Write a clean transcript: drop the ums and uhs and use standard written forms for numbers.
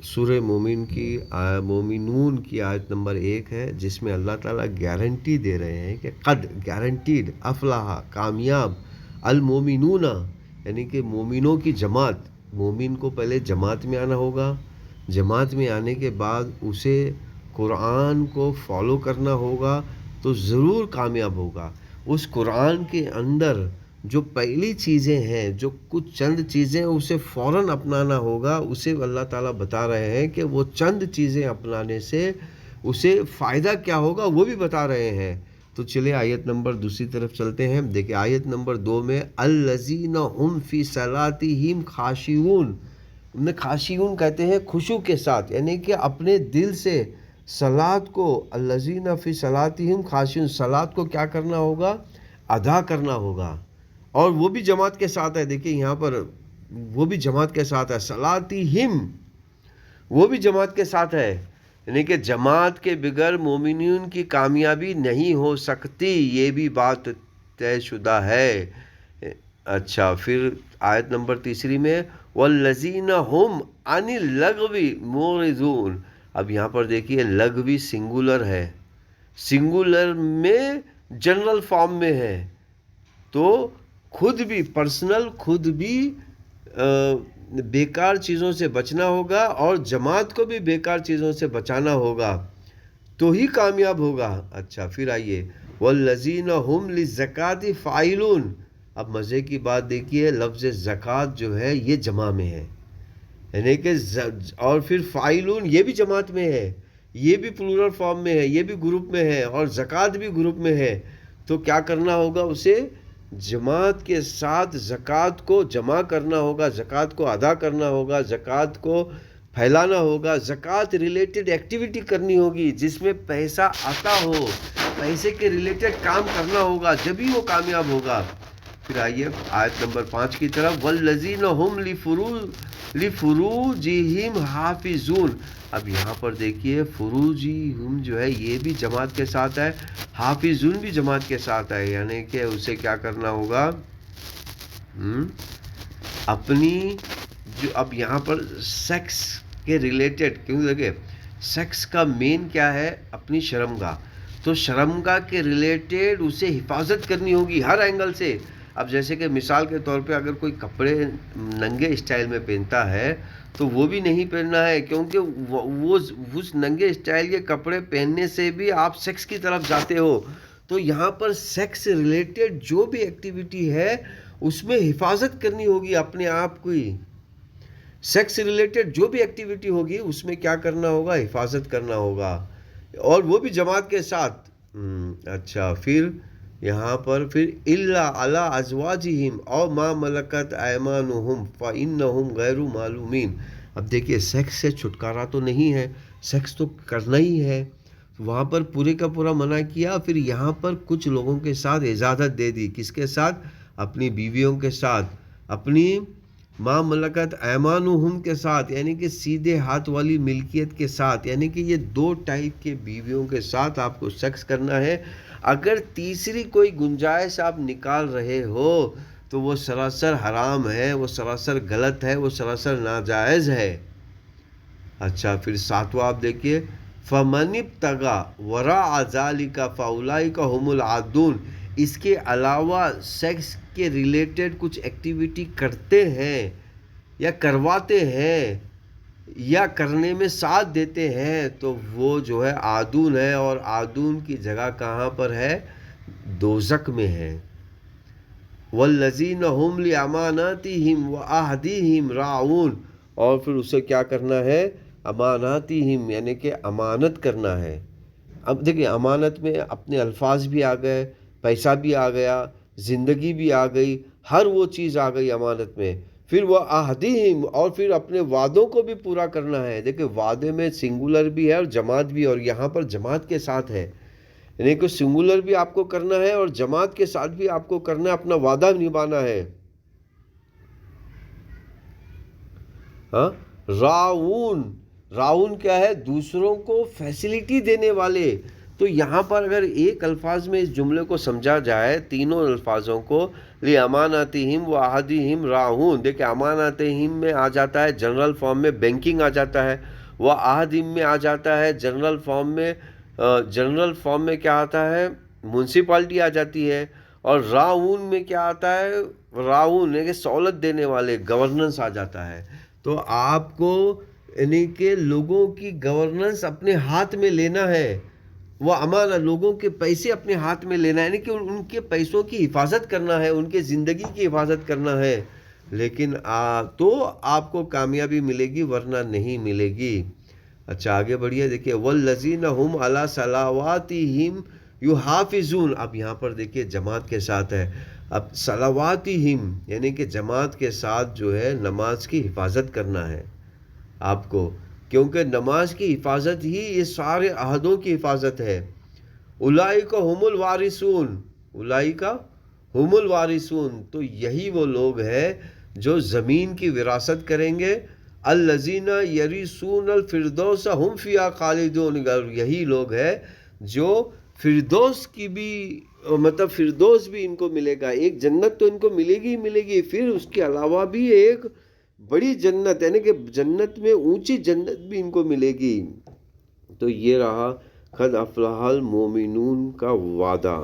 سورہ مومنون کی آیت نمبر 1 ہے، جس میں اللہ تعالیٰ گارنٹی دے رہے ہیں کہ قد گارنٹیڈ افلاح کامیاب المومنون، یعنی کہ مومنوں کی جماعت. مومن کو پہلے جماعت میں آنا ہوگا، جماعت میں آنے کے بعد اسے قرآن کو فالو کرنا ہوگا تو ضرور کامیاب ہوگا. اس قرآن کے اندر جو پہلی چیزیں ہیں، جو کچھ چند چیزیں اسے فوراً اپنانا ہوگا، اسے اللہ تعالیٰ بتا رہے ہیں کہ وہ چند چیزیں اپنانے سے اسے فائدہ کیا ہوگا وہ بھی بتا رہے ہیں. تو چلے آیت نمبر دوسری طرف چلتے ہیں. دیکھیں آیت نمبر 2 میں الذین هم فی صلاتہم خاشعون. خاشعون کہتے ہیں خشوع کے ساتھ، یعنی کہ اپنے دل سے صلات کو، الذین فی صلاتہم خاشعون، صلات کو کیا کرنا ہوگا؟ ادا کرنا ہوگا. اور وہ بھی جماعت کے ساتھ ہے. دیکھیں یہاں پر وہ بھی جماعت کے ساتھ ہے، صلاتہم، وہ بھی جماعت کے ساتھ ہے، یعنی کہ جماعت کے بغیر مومنین کی کامیابی نہیں ہو سکتی، یہ بھی بات طے شدہ ہے. اچھا پھر آیت نمبر تیسری میں والذین هم عن اللغو معرضون. اب یہاں پر دیکھیے لغوی سنگولر ہے، سنگولر میں جنرل فارم میں ہے، تو خود بھی پرسنل، خود بھی بیکار چیزوں سے بچنا ہوگا اور جماعت کو بھی بیکار چیزوں سے بچانا ہوگا تو ہی کامیاب ہوگا. اچھا پھر آئیے والذین هم للزکاۃ فاعلون. اب مزے کی بات دیکھیے، لفظ زکوٰۃ جو ہے یہ جمع میں ہے، یعنی کہ اور پھر فاعلون یہ بھی جماعت میں ہے، یہ بھی پلورل فارم میں ہے، یہ بھی گروپ میں ہے، اور زکوٰۃ بھی گروپ میں ہے. تو کیا کرنا ہوگا؟ اسے جماعت کے ساتھ زکوٰۃ کو جمع کرنا ہوگا، زکوٰۃ کو ادا کرنا ہوگا، زکوٰۃ کو پھیلانا ہوگا، زکوٰۃ ریلیٹڈ ایکٹیویٹی کرنی ہوگی جس میں پیسہ آتا ہو، پیسے کے ریلیٹڈ کام کرنا ہوگا، جبھی وہ کامیاب ہوگا. پھر آئیے آیت نمبر 5 کی طرف والذین هم لفروجہم حافظون. اب یہاں پر دیکھیے فروجہم جو ہے یہ بھی جماعت کے ساتھ ہے، حافظون بھی جماعت کے ساتھ ہے، یعنی کہ اسے کیا کرنا ہوگا؟ اپنی جو اب یہاں پر سیکس کے ریلیٹڈ، کیوں دیکھیں سیکس کا مین کیا ہے؟ اپنی شرمگاہ، تو شرمگاہ کے ریلیٹڈ اسے حفاظت کرنی ہوگی ہر اینگل سے. اب جیسے کہ مثال کے طور پہ اگر کوئی کپڑے ننگے اسٹائل میں پہنتا ہے تو وہ بھی نہیں پہننا ہے، کیونکہ وہ اس ننگے اسٹائل کے کپڑے پہننے سے بھی آپ سیکس کی طرف جاتے ہو. تو یہاں پر سیکس سے ریلیٹڈ جو بھی ایکٹیویٹی ہے اس میں حفاظت کرنی ہوگی اپنے آپ کو ہی. سیکس سے ریلیٹڈ جو بھی ایکٹیویٹی ہوگی اس میں کیا کرنا ہوگا؟ حفاظت کرنا ہوگا، اور وہ بھی جماعت کے ساتھ. اچھا پھر یہاں پر پھر الا علی ازواجہم او ما ملکت ایمانہم فانہم غیر معلومین. اب دیکھیے سیکس سے چھٹکارا تو نہیں ہے، سیکس تو کرنا ہی ہے، وہاں پر پورے کا پورا منع کیا. پھر یہاں پر کچھ لوگوں کے ساتھ اجازت دے دی، کس کے ساتھ؟ اپنی بیویوں کے ساتھ، اپنی ما ملکت ایمانہم کے ساتھ، یعنی کہ سیدھے ہاتھ والی ملکیت کے ساتھ، یعنی کہ یہ 2 ٹائپ کے بیویوں کے ساتھ آپ کو سیکس کرنا ہے. اگر تیسری کوئی گنجائش آپ نکال رہے ہو تو وہ سراسر حرام ہے، وہ سراسر غلط ہے، وہ سراسر ناجائز ہے. اچھا پھر 7واں آپ دیکھیے فمن ابتغى وراء ذلك فاولئک هم العادون. اس کے علاوہ سیکس کے ریلیٹڈ کچھ ایکٹیویٹی کرتے ہیں یا کرواتے ہیں یا کرنے میں ساتھ دیتے ہیں تو وہ جو ہے عادون ہے، اور عادون کی جگہ کہاں پر ہے؟ دوزخ میں ہے. والذین هم لاماناتہم وعہدہم راعون. اور پھر اسے کیا کرنا ہے؟ اماناتہم، یعنی کہ امانت کرنا ہے. اب دیکھیں امانت میں اپنے الفاظ بھی آ گئے، پیسہ بھی آ گیا، زندگی بھی آ گئی، ہر وہ چیز آ گئی امانت میں. پھر وہ عہدہم، اور پھر اپنے وعدوں کو بھی پورا کرنا ہے. دیکھیں وعدے میں سنگولر بھی ہے اور جماعت بھی، اور یہاں پر جماعت کے ساتھ ہے، یعنی کہ سنگولر بھی آپ کو کرنا ہے اور جماعت کے ساتھ بھی آپ کو کرنا ہے، اپنا وعدہ نبھانا ہے. راعون، راعون کیا ہے؟ دوسروں کو فیسلٹی دینے والے، تو یہاں پر اگر ایک الفاظ میں اس جملے کو سمجھا جائے، تینوں الفاظوں کو، لِأَمَانَاتِهِمْ وَعَهْدِهِمْ رَاعُونَ، دیکھیں اماناتہم میں آ جاتا ہے جنرل فارم میں، بینکنگ آ جاتا ہے، وَعَهْدِهِمْ میں آ جاتا ہے جنرل فارم میں، جنرل فارم میں کیا آتا ہے، میونسپلٹی آ جاتی ہے، اور راعون میں کیا آتا ہے، راعون ہے کہ سہولت دینے والے، گورننس آ جاتا ہے۔ تو آپ کو یعنی کہ لوگوں کی گورننس اپنے ہاتھ میں لینا ہے، وہ امانہ، لوگوں کے پیسے اپنے ہاتھ میں لینا ہے، یعنی کہ ان کے پیسوں کی حفاظت کرنا ہے، ان کے زندگی کی حفاظت کرنا ہے، لیکن تو آپ کو کامیابی ملے گی ورنہ نہیں ملے گی۔ اچھا آگے بڑھیے، دیکھیے والذین هم علی صلواتہم یحافظون، اب یہاں پر دیکھیے جماعت کے ساتھ ہے، اب صلواتہم یعنی کہ جماعت کے ساتھ جو ہے نماز کی حفاظت کرنا ہے آپ کو، کیونکہ نماز کی حفاظت ہی یہ سارے عہدوں کی حفاظت ہے۔ اولئک هم الوارثون، اولئک هم الوارثون، تو یہی وہ لوگ ہیں جو زمین کی وراثت کریں گے، الذین یرثون الفردوس هم فیہا خالدون، یہی لوگ ہیں جو فردوس کی بھی مطلب فردوس بھی ان کو ملے گا، ایک جنت تو ان کو ملے گی ہی ملے گی، پھر اس کے علاوہ بھی ایک بڑی جنت، یعنی کہ جنت میں اونچی جنت بھی ان کو ملے گی۔ تو یہ رہا قد افلح المومنون کا وعدہ۔